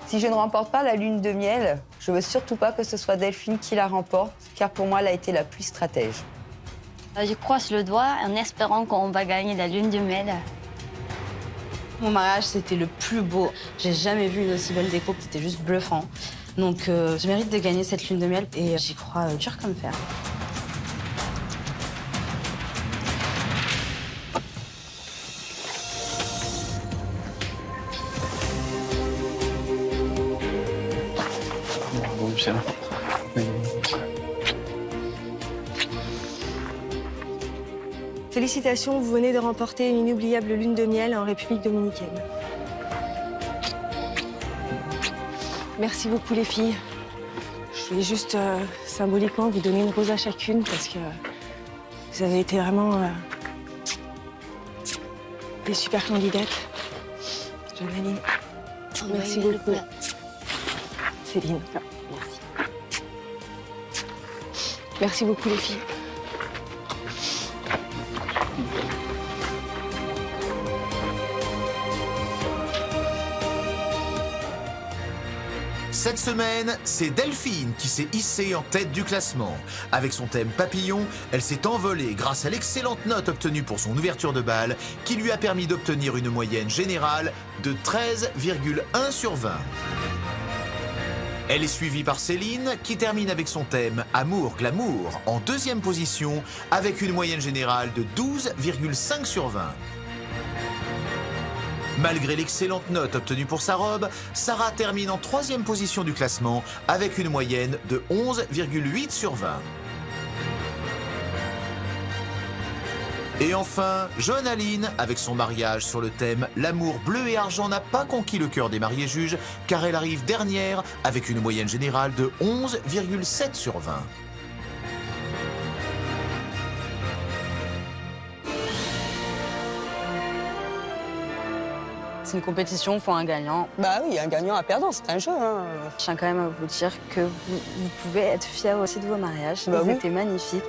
Si je ne remporte pas la lune de miel, je veux surtout pas que ce soit Delphine qui la remporte, car pour moi, elle a été la plus stratège. Je croise le doigt en espérant qu'on va gagner la lune de miel. Mon mariage, c'était le plus beau. J'ai jamais vu une aussi belle déco, c'était juste bluffant. Donc, je mérite de gagner cette lune de miel et j'y crois dur comme fer. Bien. Félicitations, vous venez de remporter une inoubliable lune de miel en République dominicaine. Merci beaucoup les filles. Je voulais juste symboliquement vous donner une rose à chacune parce que vous avez été vraiment des super candidates. Johannaline, merci beaucoup. Céline, merci. Merci beaucoup les filles. Cette semaine, c'est Delphine qui s'est hissée en tête du classement. Avec son thème papillon, elle s'est envolée grâce à l'excellente note obtenue pour son ouverture de bal qui lui a permis d'obtenir une moyenne générale de 13,1 sur 20. Elle est suivie par Céline qui termine avec son thème Amour Glamour en deuxième position avec une moyenne générale de 12,5 sur 20. Malgré l'excellente note obtenue pour sa robe, Sarah termine en troisième position du classement avec une moyenne de 11,8 sur 20. Et enfin, John Aline, avec son mariage sur le thème L'amour bleu et argent n'a pas conquis le cœur des mariés juges, car elle arrive dernière avec une moyenne générale de 11,7 sur 20. C'est une compétition, il faut un gagnant. Bah oui, un gagnant à perdant, c'est un jeu. Je tiens quand même à vous dire que vous pouvez être fiers aussi de vos mariages. Bah Ils oui. étaient magnifiques.